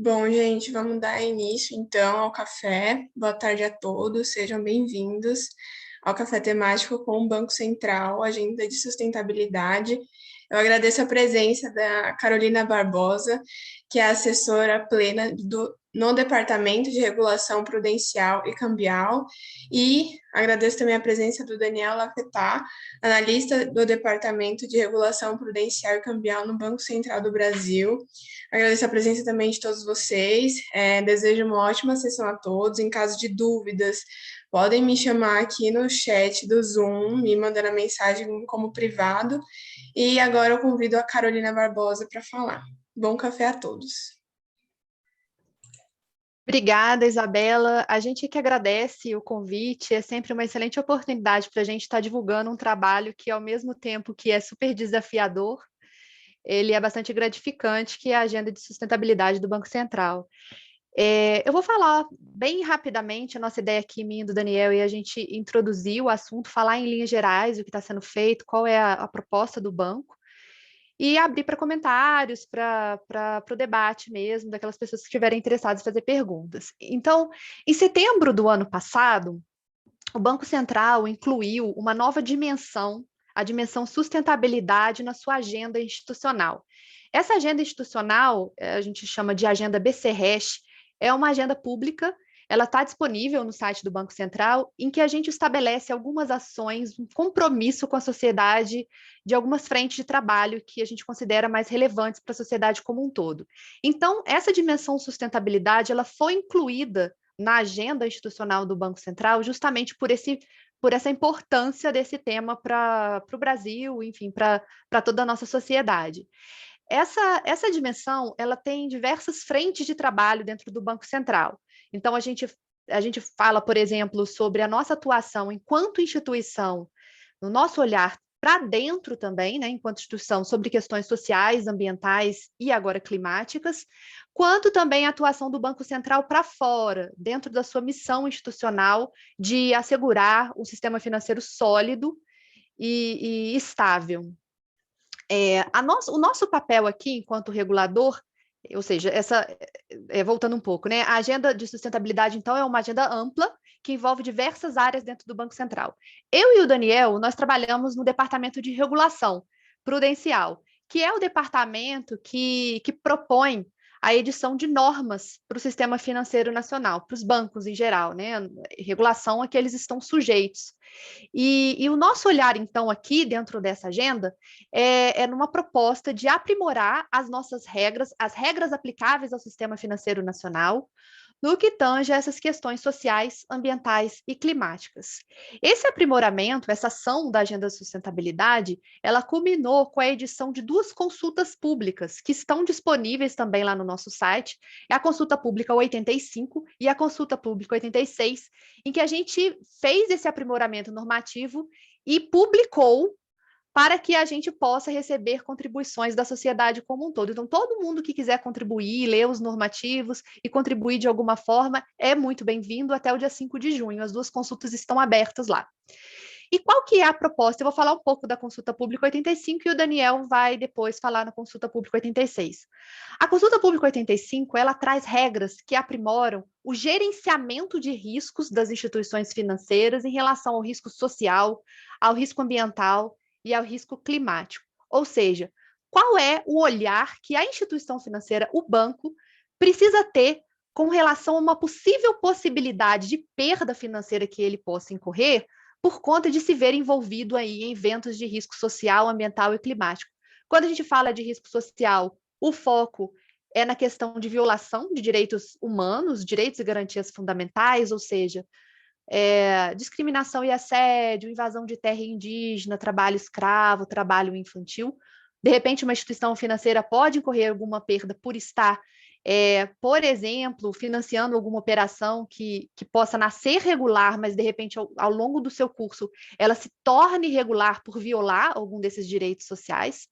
Bom, gente, vamos dar início então ao café. Boa tarde a todos, sejam bem-vindos ao café temático com o Banco Central, Agenda de Sustentabilidade. Eu agradeço a presença da Carolina Barbosa, que é assessora plena no Departamento de Regulação Prudencial e Cambial, e agradeço também a presença do Daniel Lafetá, analista do Departamento de Regulação Prudencial e Cambial no Banco Central do Brasil. Agradeço a presença também de todos vocês. Desejo uma ótima sessão a todos. Em caso de dúvidas, podem me chamar aqui no chat do Zoom, me mandando a mensagem como privado. E agora eu convido a Carolina Barbosa para falar. Bom café a todos. Obrigada, Isabela. A gente que agradece o convite, é sempre uma excelente oportunidade para a gente estar divulgando um trabalho que, ao mesmo tempo que é super desafiador, ele é bastante gratificante, que é a Agenda de Sustentabilidade do Banco Central. Eu vou falar bem rapidamente a nossa ideia aqui, minha e do Daniel, e a gente introduzir o assunto, falar em linhas gerais o que está sendo feito, qual é a proposta do banco, e abrir para comentários, para o debate mesmo, daquelas pessoas que estiverem interessadas em fazer perguntas. Então, em setembro do ano passado, o Banco Central incluiu uma nova dimensão, a dimensão sustentabilidade, na sua agenda institucional. Essa agenda institucional, a gente chama de agenda BC-RECH, é uma agenda pública. Ela está disponível no site do Banco Central, em que a gente estabelece algumas ações, um compromisso com a sociedade de algumas frentes de trabalho que a gente considera mais relevantes para a sociedade como um todo. Então, essa dimensão sustentabilidade, ela foi incluída na agenda institucional do Banco Central justamente por essa importância desse tema para o Brasil, enfim, para toda a nossa sociedade. Essa dimensão, ela tem diversas frentes de trabalho dentro do Banco Central. Então, a gente fala, por exemplo, sobre a nossa atuação enquanto instituição, no nosso olhar para dentro também, né, enquanto instituição, sobre questões sociais, ambientais e agora climáticas, quanto também a atuação do Banco Central para fora, dentro da sua missão institucional de assegurar um sistema financeiro sólido e estável. O nosso papel aqui, enquanto regulador, ou seja, voltando um pouco, né? A agenda de sustentabilidade, então, é uma agenda ampla que envolve diversas áreas dentro do Banco Central. Eu e o Daniel, nós trabalhamos no Departamento de Regulação Prudencial, que é o departamento que propõe a edição de normas para o sistema financeiro nacional, para os bancos em geral, né? Regulação a que eles estão sujeitos. E o nosso olhar, então, aqui dentro dessa agenda, é numa proposta de aprimorar as nossas regras, as regras aplicáveis ao sistema financeiro nacional, no que tange a essas questões sociais, ambientais e climáticas. Esse aprimoramento, essa ação da Agenda de Sustentabilidade, ela culminou com a edição de 2 consultas públicas, que estão disponíveis também lá no nosso site, é a Consulta Pública 85 e a Consulta Pública 86, em que a gente fez esse aprimoramento normativo e publicou para que a gente possa receber contribuições da sociedade como um todo. Então, todo mundo que quiser contribuir, ler os normativos e contribuir de alguma forma, é muito bem-vindo até o dia 5 de junho. As 2 consultas estão abertas lá. E qual que é a proposta? Eu vou falar um pouco da Consulta Pública 85 e o Daniel vai depois falar na Consulta Pública 86. A Consulta Pública 85, ela traz regras que aprimoram o gerenciamento de riscos das instituições financeiras em relação ao risco social, ao risco ambiental e ao risco climático. Ou seja, qual é o olhar que a instituição financeira, o banco, precisa ter com relação a uma possível possibilidade de perda financeira que ele possa incorrer por conta de se ver envolvido aí em eventos de risco social, ambiental e climático. Quando a gente fala de risco social, o foco é na questão de violação de direitos humanos, direitos e garantias fundamentais, ou seja, discriminação e assédio, invasão de terra indígena, trabalho escravo, trabalho infantil. De repente, uma instituição financeira pode incorrer alguma perda por estar, por exemplo, financiando alguma operação que possa nascer regular, mas de repente, ao longo do seu curso, ela se torne irregular por violar algum desses direitos sociais.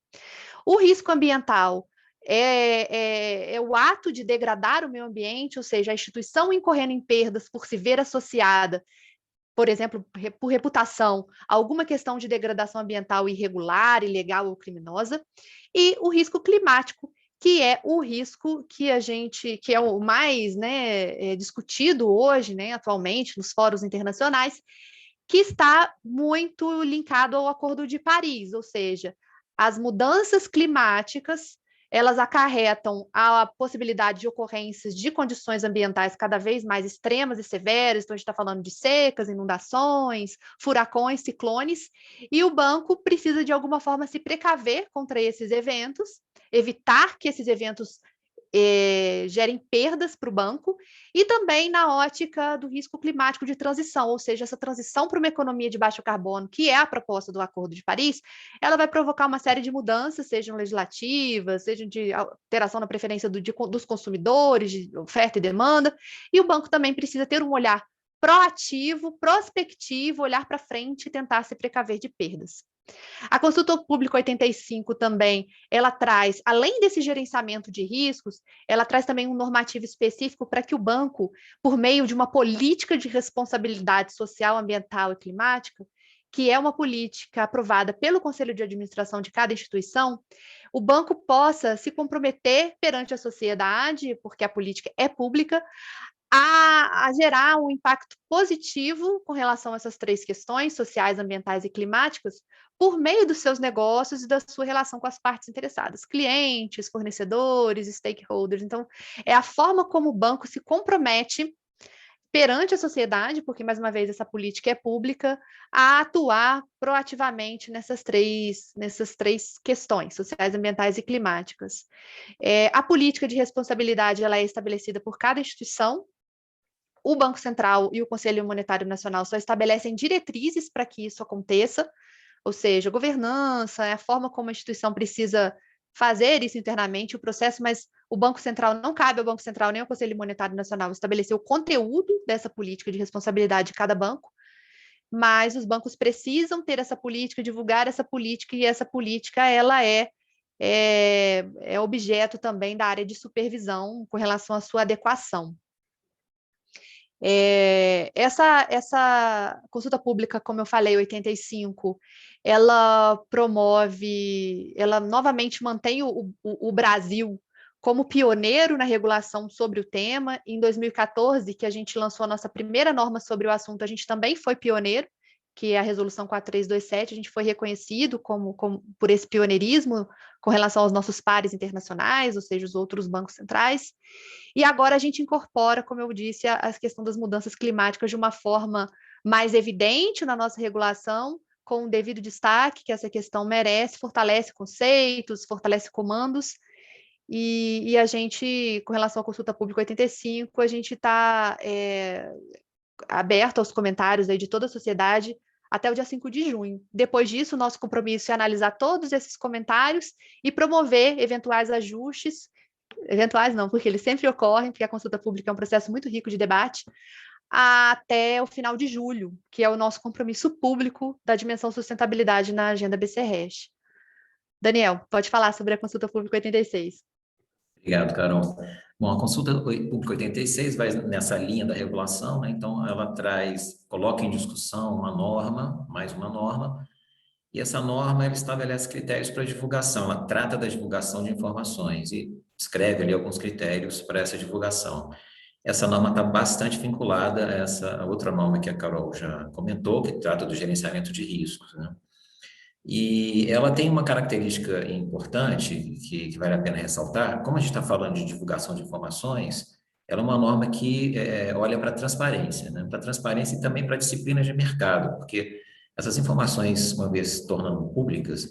O risco ambiental é o ato de degradar o meio ambiente, ou seja, a instituição incorrendo em perdas por se ver associada, por exemplo, por reputação, a alguma questão de degradação ambiental irregular, ilegal ou criminosa, e o risco climático, que é o risco que é o mais, né, discutido hoje, né, atualmente, nos fóruns internacionais, que está muito linkado ao Acordo de Paris, ou seja, as mudanças climáticas, elas acarretam a possibilidade de ocorrências de condições ambientais cada vez mais extremas e severas, então a gente está falando de secas, inundações, furacões, ciclones, e o banco precisa de alguma forma se precaver contra esses eventos, evitar que esses eventos gerem perdas para o banco, e também na ótica do risco climático de transição, ou seja, essa transição para uma economia de baixo carbono, que é a proposta do Acordo de Paris, ela vai provocar uma série de mudanças, sejam legislativas, sejam de alteração na preferência dos consumidores, de oferta e demanda, e o banco também precisa ter um olhar proativo, prospectivo, olhar para frente e tentar se precaver de perdas. A Consulta Pública 85 também, ela traz, além desse gerenciamento de riscos, ela traz também um normativo específico para que o banco, por meio de uma política de responsabilidade social, ambiental e climática, que é uma política aprovada pelo Conselho de Administração de cada instituição, o banco possa se comprometer perante a sociedade, porque a política é pública, a gerar um impacto positivo com relação a essas três questões, sociais, ambientais e climáticas, por meio dos seus negócios e da sua relação com as partes interessadas, clientes, fornecedores, stakeholders. Então, é a forma como o banco se compromete perante a sociedade, porque, mais uma vez, essa política é pública, a atuar proativamente nessas três questões, sociais, ambientais e climáticas. A política de responsabilidade ela é estabelecida por cada instituição. O Banco Central e o Conselho Monetário Nacional só estabelecem diretrizes para que isso aconteça, ou seja, governança, a forma como a instituição precisa fazer isso internamente, o processo, mas o Banco Central não cabe ao Banco Central nem ao Conselho Monetário Nacional estabelecer o conteúdo dessa política de responsabilidade de cada banco, mas os bancos precisam ter essa política, divulgar essa política, e essa política ela é objeto também da área de supervisão com relação à sua adequação. Essa consulta pública, como eu falei, 85, ela promove, ela novamente mantém o Brasil como pioneiro na regulação sobre o tema. Em 2014, que a gente lançou a nossa primeira norma sobre o assunto, a gente também foi pioneiro, que é a Resolução 4327, a gente foi reconhecido por esse pioneirismo com relação aos nossos pares internacionais, ou seja, os outros bancos centrais. E agora a gente incorpora, como eu disse, a questão das mudanças climáticas de uma forma mais evidente na nossa regulação, com o devido destaque que essa questão merece, fortalece conceitos, fortalece comandos, e a gente, com relação à consulta pública 85, a gente está aberto aos comentários aí de toda a sociedade até o dia 5 de junho. Depois disso, o nosso compromisso é analisar todos esses comentários e promover eventuais ajustes. Eventuais não, porque eles sempre ocorrem, porque a consulta pública é um processo muito rico de debate, até o final de julho, que é o nosso compromisso público da dimensão sustentabilidade na agenda BC-RES. Daniel, pode falar sobre a consulta pública 86. Obrigado, Carol. Bom, a consulta pública 86 vai nessa linha da regulação, né? Então ela coloca em discussão uma norma, mais uma norma, e essa norma ela estabelece critérios para divulgação, ela trata da divulgação de informações e escreve ali alguns critérios para essa divulgação. Essa norma está bastante vinculada a essa outra norma que a Carol já comentou, que trata do gerenciamento de riscos, né? E ela tem uma característica importante que vale a pena ressaltar. Como a gente está falando de divulgação de informações, ela é uma norma que olha para a transparência, né? Para a transparência e também para a disciplina de mercado, porque essas informações, uma vez se tornando públicas,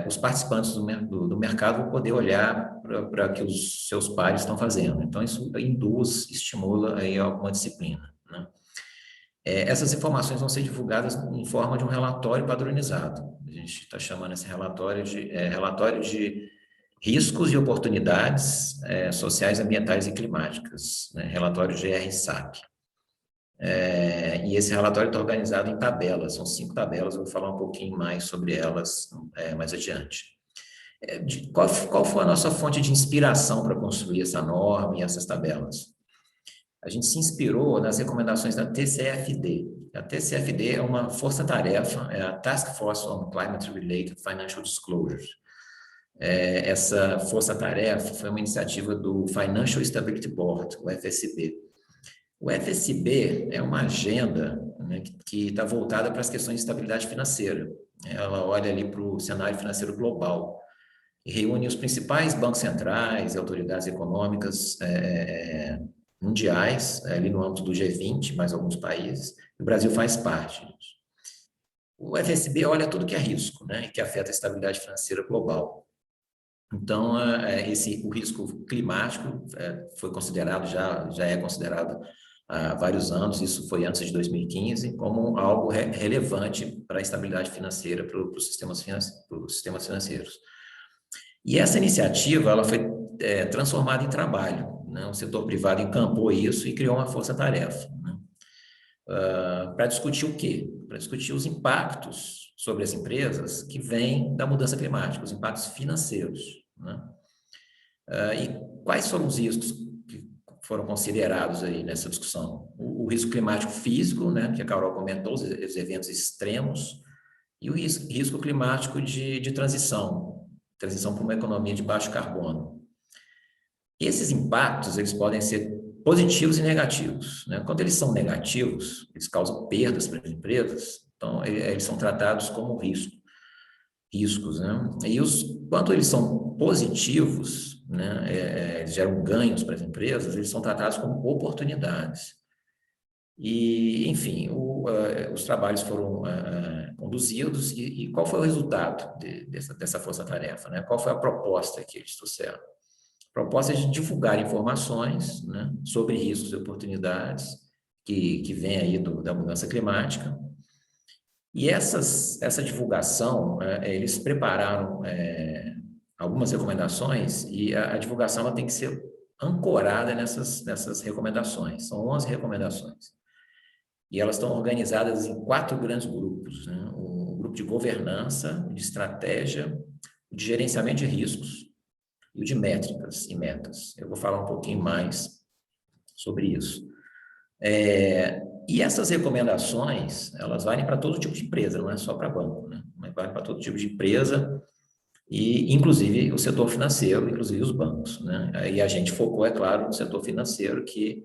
os participantes do mercado vão poder olhar para o que os seus pares estão fazendo. Então, isso induz, estimula aí alguma disciplina, né? Essas informações vão ser divulgadas em forma de um relatório padronizado. A gente está chamando esse relatório de riscos e oportunidades sociais, ambientais e climáticas, né? Relatório GRSAC. E esse relatório está organizado em tabelas, são 5 tabelas, eu vou falar um pouquinho mais sobre elas mais adiante. Qual foi a nossa fonte de inspiração para construir essa norma e essas tabelas? A gente se inspirou nas recomendações da TCFD. A TCFD é uma força-tarefa, é a Task Force on Climate-Related Financial Disclosures. essa força-tarefa foi uma iniciativa do Financial Stability Board, o FSB. O FSB é uma agenda, né, que está voltada para as questões de estabilidade financeira. Ela olha ali para o cenário financeiro global e reúne os principais bancos centrais e autoridades econômicas mundiais, ali no âmbito do G20, mais alguns países. O Brasil faz parte disso. O FSB olha tudo que é risco, né, que afeta a estabilidade financeira global. Então, o risco climático foi considerado, já é considerado há vários anos, isso foi antes de 2015, como algo relevante para a estabilidade financeira, para os sistemas financeiros. E essa iniciativa ela foi transformada em trabalho, né? O setor privado encampou isso e criou uma força-tarefa, né? Para discutir o quê? Para discutir os impactos sobre as empresas que vêm da mudança climática, os impactos financeiros, né? E quais foram os riscos que foram considerados aí nessa discussão? O risco climático físico, né, que a Carol comentou, os eventos extremos, e o risco climático de transição para uma economia de baixo carbono. Esses impactos, eles podem ser positivos e negativos, né? Quando eles são negativos, eles causam perdas para as empresas, então eles são tratados como riscos, né? E quando eles são positivos, né, eles geram ganhos para as empresas, eles são tratados como oportunidades. E, enfim, os trabalhos foram conduzidos e qual foi o resultado dessa força-tarefa, né? Qual foi a proposta que eles trouxeram? A proposta é de divulgar informações, né, sobre riscos e oportunidades que vêm aí da mudança climática. E essa divulgação, eles prepararam algumas recomendações e a divulgação ela tem que ser ancorada nessas recomendações. São 11 recomendações. E elas estão organizadas em 4 grandes grupos, né? O grupo de governança, de estratégia, de gerenciamento de riscos e o de métricas e metas. Eu vou falar um pouquinho mais sobre isso. E essas recomendações, elas valem para todo tipo de empresa, não é só para banco, né? Mas vale para todo tipo de empresa, e inclusive o setor financeiro, inclusive os bancos, né? E a gente focou, é claro, no setor financeiro, que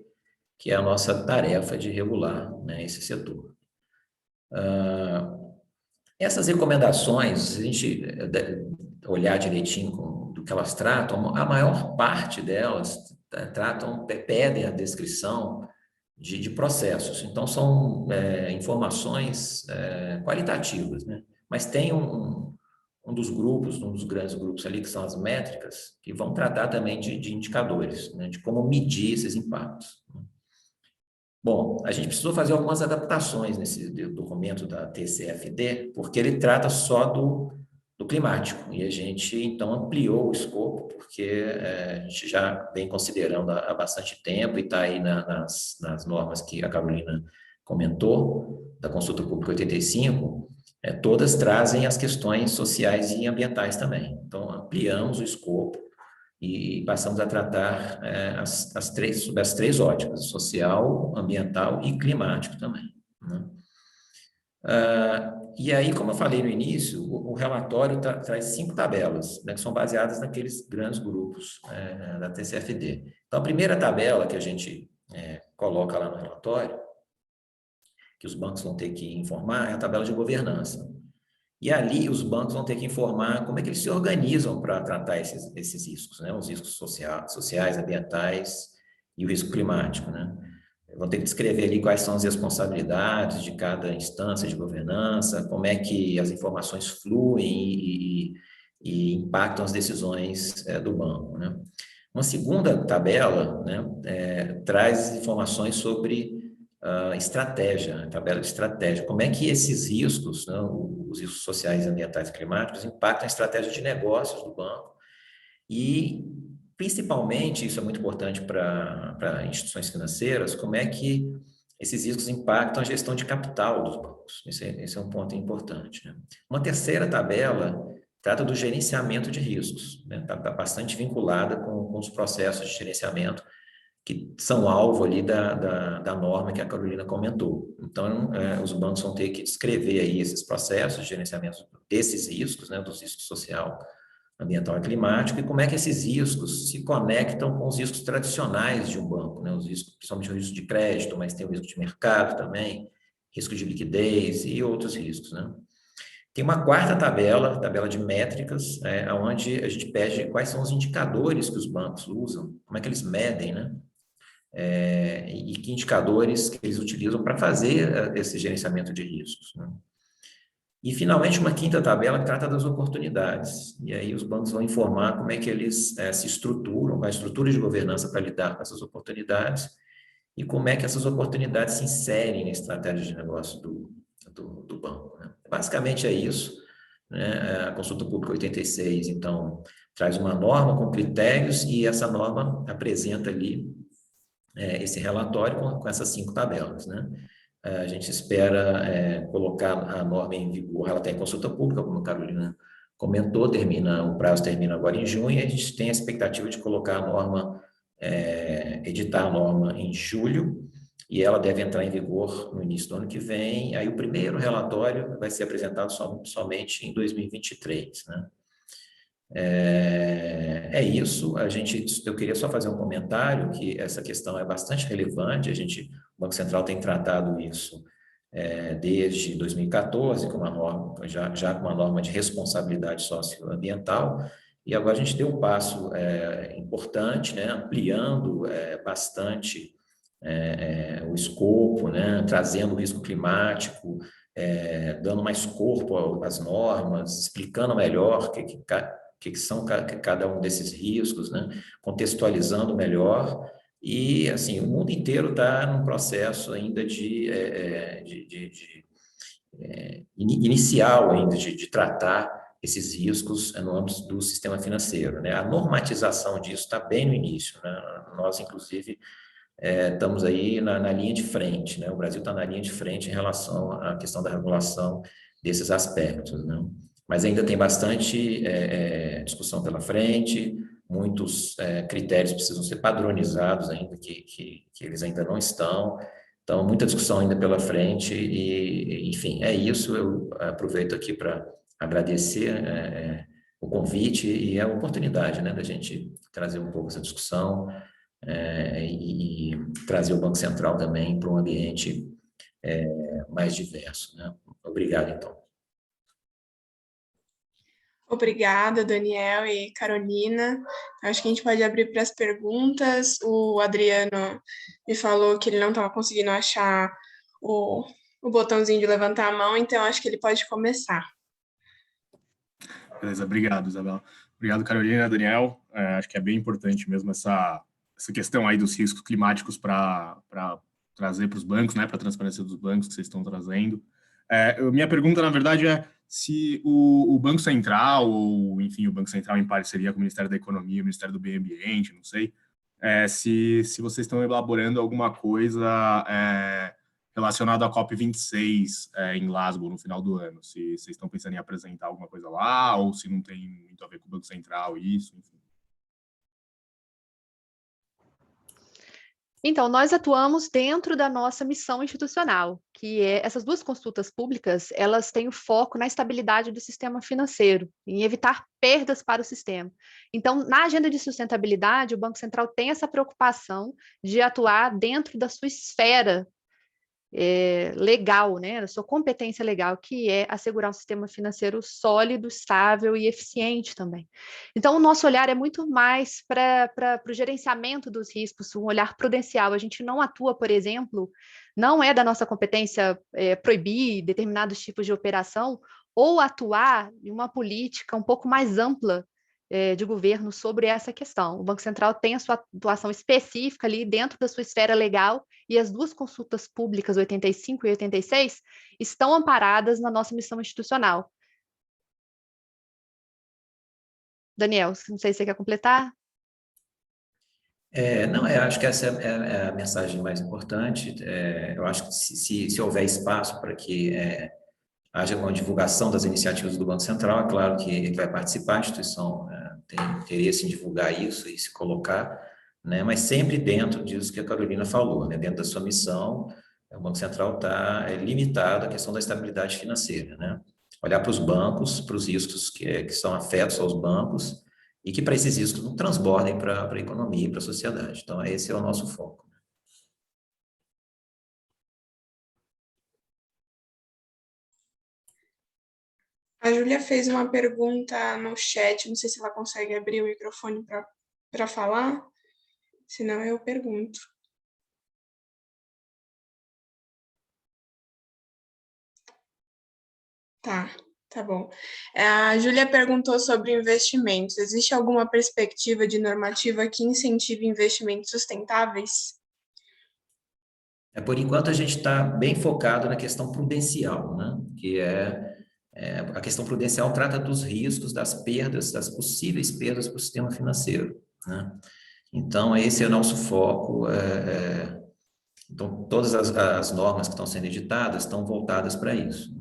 é a nossa tarefa de regular, né, esse setor. Essas recomendações, se a gente olhar direitinho do que elas tratam, a maior parte delas pedem a descrição de processos. Então, são informações qualitativas, né? Mas tem um dos grandes grupos ali, que são as métricas, que vão tratar também de indicadores, né, de como medir esses impactos. Bom, a gente precisou fazer algumas adaptações nesse documento da TCFD, porque ele trata só do climático, e a gente, então, ampliou o escopo, porque a gente já vem considerando há bastante tempo, e está aí nas normas que a Carolina comentou, da Consulta Pública 85, todas trazem as questões sociais e ambientais também. Então, ampliamos o escopo e passamos a tratar sobre as três óticas: social, ambiental e climático também, né? E aí, como eu falei no início, o relatório traz 5 tabelas, né, que são baseadas naqueles grandes grupos da TCFD. Então, a primeira tabela que a gente coloca lá no relatório, que os bancos vão ter que informar, é a tabela de governança. E ali os bancos vão ter que informar como é que eles se organizam para tratar esses riscos, né? Os riscos sociais, ambientais e o risco climático, né? Vão ter que descrever ali quais são as responsabilidades de cada instância de governança, como é que as informações fluem e impactam as decisões do banco, né? Uma segunda tabela, né, traz informações sobre estratégia, a tabela de estratégia, como é que esses riscos, né, os riscos sociais, ambientais e climáticos, impactam a estratégia de negócios do banco e, principalmente, isso é muito importante para instituições financeiras, como é que esses riscos impactam a gestão de capital dos bancos. Esse é um ponto importante, né? Uma terceira tabela trata do gerenciamento de riscos, né? Está bastante vinculada com os processos de gerenciamento que são alvo ali da norma que a Carolina comentou. Então, os bancos vão ter que descrever aí esses processos de gerenciamento desses riscos, né, dos riscos social, ambiental e climático, e como é que esses riscos se conectam com os riscos tradicionais de um banco, né? Os riscos, principalmente o risco de crédito, mas tem o risco de mercado também, risco de liquidez e outros riscos, né? Tem uma quarta tabela, tabela de métricas, onde a gente pede quais são os indicadores que os bancos usam, como é que eles medem, né? E que indicadores que eles utilizam para fazer esse gerenciamento de riscos, né? E, finalmente, uma quinta tabela que trata das oportunidades. E aí os bancos vão informar como é que eles se estruturam, a estrutura de governança para lidar com essas oportunidades e como é que essas oportunidades se inserem na estratégia de negócio do banco, né? Basicamente é isso, né? A Consulta Pública 86, então, traz uma norma com critérios e essa norma apresenta ali esse relatório com essas 5 tabelas, né? A gente espera colocar a norma em vigor, ela está em consulta pública, como a Carolina comentou, o prazo termina agora em junho, e a gente tem a expectativa de colocar a norma, editar a norma em julho, e ela deve entrar em vigor no início do ano que vem. Aí o primeiro relatório vai ser apresentado somente em 2023, né? Isso. Eu queria só fazer um comentário que essa questão é bastante relevante. O Banco Central tem tratado isso desde 2014 com uma norma, já com uma norma de responsabilidade socioambiental, e agora a gente deu um passo importante, né, ampliando bastante o escopo, né, trazendo o risco climático, dando mais corpo às normas, explicando melhor o que são cada um desses riscos, né? Contextualizando melhor. E, assim, o mundo inteiro está num processo ainda inicial ainda de tratar esses riscos no âmbito do sistema financeiro, né? A normatização disso está bem no início, né? Nós, inclusive, estamos aí na linha de frente, né? O Brasil está na linha de frente em relação à questão da regulação desses aspectos, né? Mas ainda tem bastante discussão pela frente, muitos critérios precisam ser padronizados ainda, que eles ainda não estão. Então, muita discussão ainda pela frente e, enfim, é isso. Eu aproveito aqui para agradecer o convite e a oportunidade, né, da gente trazer um pouco essa discussão e trazer o Banco Central também para um ambiente mais diverso, né? Obrigado, então. Obrigada, Daniel e Carolina. Acho que a gente pode abrir para as perguntas. O Adriano me falou que ele não estava conseguindo achar o botãozinho de levantar a mão, então acho que ele pode começar. Beleza, obrigado, Isabela. Obrigado, Carolina, Daniel. Acho que é bem importante mesmo essa questão aí dos riscos climáticos para trazer para os bancos, né, para a transparência dos bancos que vocês estão trazendo. Minha pergunta, na verdade, é se o Banco Central, ou, enfim, o Banco Central em parceria com o Ministério da Economia, o Ministério do Meio Ambiente, não sei, se vocês estão elaborando alguma coisa relacionada à COP26 em Glasgow no final do ano, se vocês estão pensando em apresentar alguma coisa lá, ou se não tem muito a ver com o Banco Central, isso, enfim. Então, nós atuamos dentro da nossa missão institucional, que é essas 2 consultas públicas, elas têm o foco na estabilidade do sistema financeiro, em evitar perdas para o sistema. Então, na agenda de sustentabilidade, o Banco Central tem essa preocupação de atuar dentro da sua esfera legal, né, da sua competência legal, que é assegurar um sistema financeiro sólido, estável e eficiente também. Então, o nosso olhar é muito mais para o gerenciamento dos riscos, um olhar prudencial. A gente não atua, por exemplo, não é da nossa competência proibir determinados tipos de operação ou atuar em uma política um pouco mais ampla de governo sobre essa questão. O Banco Central tem a sua atuação específica ali dentro da sua esfera legal e as 2 consultas públicas, 85 e 86, estão amparadas na nossa missão institucional. Daniel, não sei se você quer completar. Não, acho que essa é a mensagem mais importante. Eu acho que se houver espaço para que haja uma divulgação das iniciativas do Banco Central, é claro que ele vai participar, a instituição tem interesse em divulgar isso e se colocar, né, mas sempre dentro disso que a Carolina falou, né, dentro da sua missão, o Banco Central está limitado à questão da estabilidade financeira, né? olhar para os bancos, para os riscos que são afetos aos bancos, e que para esses riscos não transbordem para a economia e para a sociedade. Então, esse é o nosso foco. A Júlia fez uma pergunta no chat, não sei se ela consegue abrir o microfone para falar, senão eu pergunto. Tá bom. A Júlia perguntou sobre investimentos. Existe alguma perspectiva de normativa que incentive investimentos sustentáveis? Por enquanto, a gente está bem focado na questão prudencial, né? Que a questão prudencial trata dos riscos, das perdas, das possíveis perdas para o sistema financeiro, né? Então, esse é o nosso foco. Então, todas as normas que estão sendo editadas estão voltadas para isso.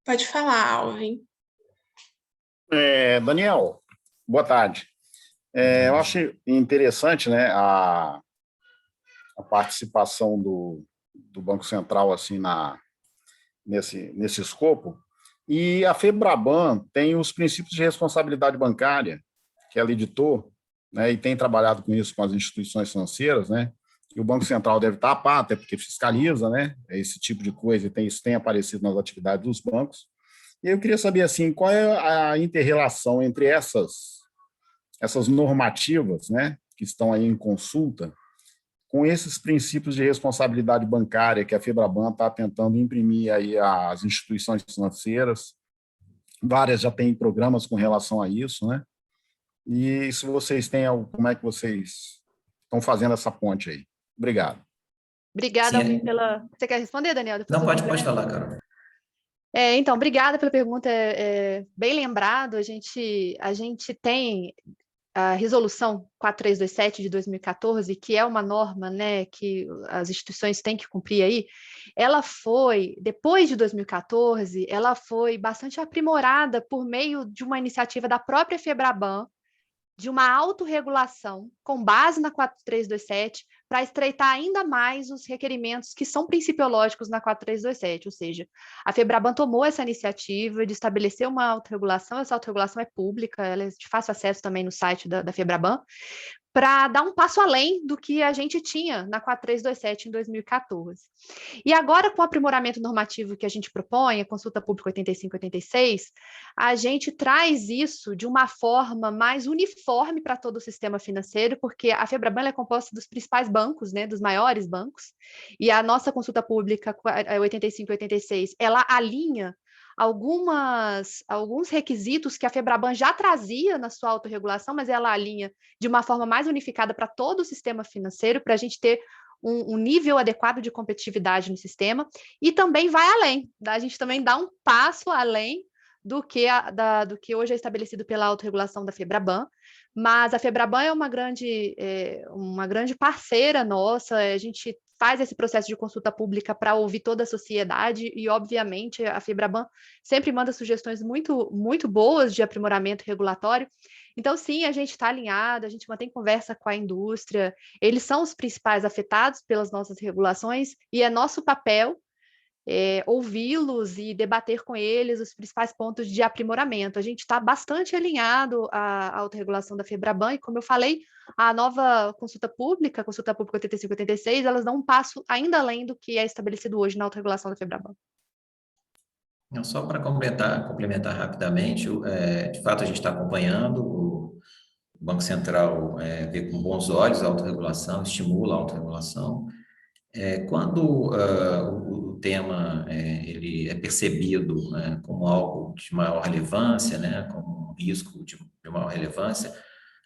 Pode falar, Alvin. Daniel, boa tarde. Eu acho interessante, né, a participação do Banco Central assim, nesse escopo. E a FEBRABAN tem os princípios de responsabilidade bancária, que ela editou, né, e tem trabalhado com isso com as instituições financeiras, né? E o Banco Central deve estar a par, até porque fiscaliza, né? Esse tipo de coisa, e isso tem aparecido nas atividades dos bancos. E eu queria saber, assim, qual é a inter-relação entre essas normativas, né, que estão aí em consulta, com esses princípios de responsabilidade bancária que a FEBRABAN está tentando imprimir aí às instituições financeiras. Várias já têm programas com relação a isso, né? E se vocês têm, como é que vocês estão fazendo essa ponte aí? Obrigado. Obrigada, Alvin, pela... Você quer responder, Daniel? Depois não, pode falar, Carol. Então, obrigada pela pergunta, bem lembrado, a gente tem a resolução 4327 de 2014, que é uma norma, né, que as instituições têm que cumprir aí, ela foi, depois de 2014, ela foi bastante aprimorada por meio de uma iniciativa da própria FEBRABAN, de uma autorregulação com base na 4327, para estreitar ainda mais os requerimentos que são principiológicos na 4327, ou seja, a FEBRABAN tomou essa iniciativa de estabelecer uma autorregulação, essa autorregulação é pública, ela é de fácil acesso também no site da FEBRABAN, para dar um passo além do que a gente tinha na 4327 em 2014. E agora, com o aprimoramento normativo que a gente propõe, a Consulta Pública 85/86, a gente traz isso de uma forma mais uniforme para todo o sistema financeiro, porque a FEBRABAN é composta dos principais bancos, né, dos maiores bancos, e a nossa Consulta Pública 85/86, ela alinha alguns requisitos que a FEBRABAN já trazia na sua autorregulação, mas ela alinha de uma forma mais unificada para todo o sistema financeiro, para a gente ter um nível adequado de competitividade no sistema, e também vai além, a gente também dá um passo além do que hoje é estabelecido pela autorregulação da FEBRABAN, mas a FEBRABAN é uma grande parceira nossa, a gente faz esse processo de consulta pública para ouvir toda a sociedade e, obviamente, a FEBRABAN sempre manda sugestões muito, muito boas de aprimoramento regulatório. Então, sim, a gente está alinhado, a gente mantém conversa com a indústria, eles são os principais afetados pelas nossas regulações e é nosso papel ouvi-los e debater com eles os principais pontos de aprimoramento. A gente está bastante alinhado à autorregulação da FEBRABAN e, como eu falei, a nova Consulta Pública 85/86, elas dão um passo ainda além do que é estabelecido hoje na autorregulação da FEBRABAN. Só para complementar rapidamente, de fato a gente está acompanhando, o Banco Central vê com bons olhos a autorregulação, estimula a autorregulação. Quando o tema ele é percebido como algo de maior relevância, né, como um risco de maior relevância,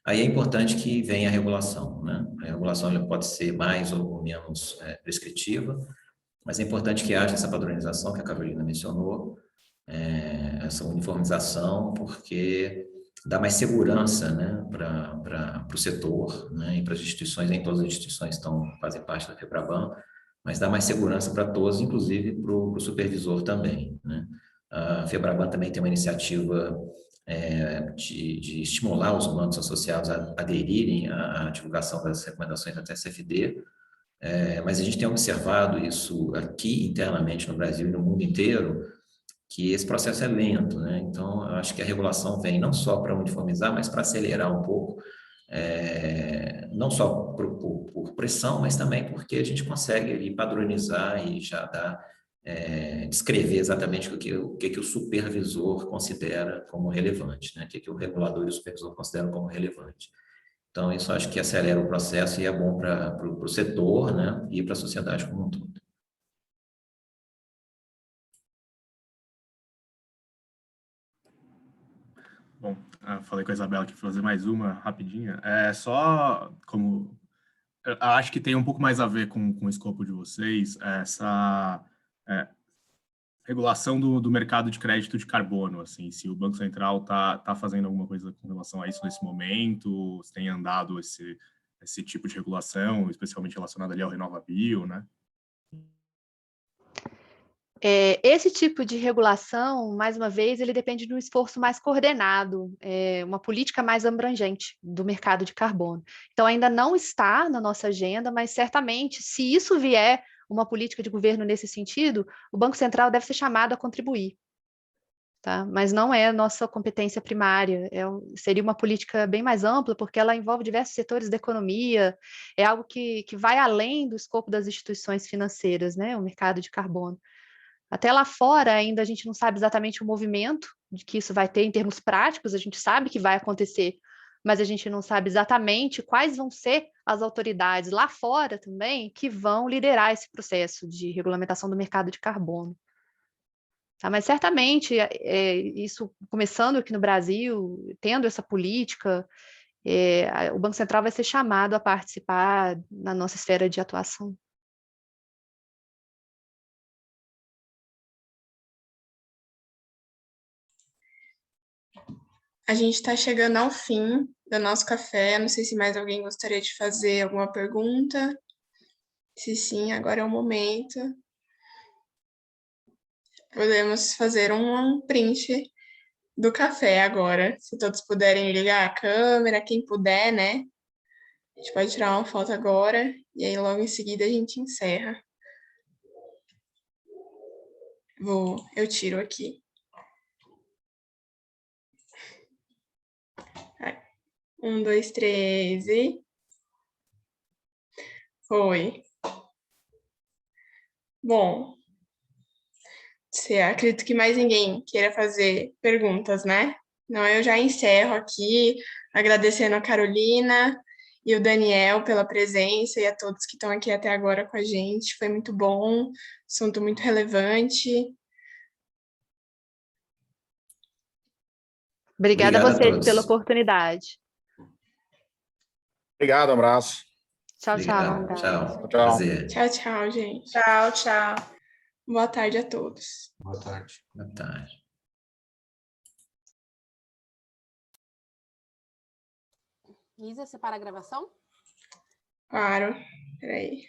aí é importante que venha a regulação, né? A regulação ela pode ser mais ou menos prescritiva, mas é importante que haja essa padronização que a Carolina mencionou, essa uniformização, porque dá mais segurança, né, para o setor, né, e para as instituições, nem todas as instituições fazem parte da FEBRABAN, mas dá mais segurança para todos, inclusive para o supervisor também, né? A FEBRABAN também tem uma iniciativa de estimular os bancos associados a aderirem à divulgação das recomendações da TCFD, mas a gente tem observado isso aqui internamente no Brasil e no mundo inteiro, que esse processo é lento, né? Então, eu acho que a regulação vem não só para uniformizar, mas para acelerar um pouco, não só por pressão, mas também porque a gente consegue ali padronizar e já dar, descrever exatamente o que o supervisor considera como relevante, né? O que o regulador e o supervisor consideram como relevante. Então, isso acho que acelera o processo e é bom para o setor, né? E para a sociedade como um todo. Bom, falei com a Isabela que fazer mais uma rapidinha. Só como... Eu acho que tem um pouco mais a ver com o escopo de vocês, essa regulação do mercado de crédito de carbono, assim, se o Banco Central tá fazendo alguma coisa com relação a isso nesse momento, se tem andado esse tipo de regulação, especialmente relacionado ali ao RenovaBio, né? Esse tipo de regulação, mais uma vez, ele depende de um esforço mais coordenado, uma política mais abrangente do mercado de carbono. Então, ainda não está na nossa agenda, mas certamente, se isso vier uma política de governo nesse sentido, o Banco Central deve ser chamado a contribuir. Tá? Mas não é nossa competência primária, seria uma política bem mais ampla, porque ela envolve diversos setores da economia, é algo que vai além do escopo das instituições financeiras, né? O mercado de carbono. Até lá fora, ainda a gente não sabe exatamente o movimento de que isso vai ter em termos práticos, a gente sabe que vai acontecer, mas a gente não sabe exatamente quais vão ser as autoridades lá fora também que vão liderar esse processo de regulamentação do mercado de carbono. Tá, mas certamente, isso começando aqui no Brasil, tendo essa política, o Banco Central vai ser chamado a participar na nossa esfera de atuação. A gente está chegando ao fim do nosso café. Não sei se mais alguém gostaria de fazer alguma pergunta. Se sim, agora é o momento. Podemos fazer um print do café agora. Se todos puderem ligar a câmera, quem puder, né? A gente pode tirar uma foto agora e aí logo em seguida a gente encerra. Eu tiro aqui. 1, 2, 3 e... Foi. Bom, acredito que mais ninguém queira fazer perguntas, né? Não, eu já encerro aqui, agradecendo a Carolina e o Daniel pela presença e a todos que estão aqui até agora com a gente. Foi muito bom, assunto muito relevante. Obrigada a Obrigado a vocês todos. pela oportunidade. Obrigado, abraço. Tchau, tchau. Obrigado. Tchau. Tchau. Prazer. Tchau, tchau, gente. Tchau, tchau. Boa tarde a todos. Boa tarde. Boa tarde. Isa, separa a gravação? Claro. Peraí.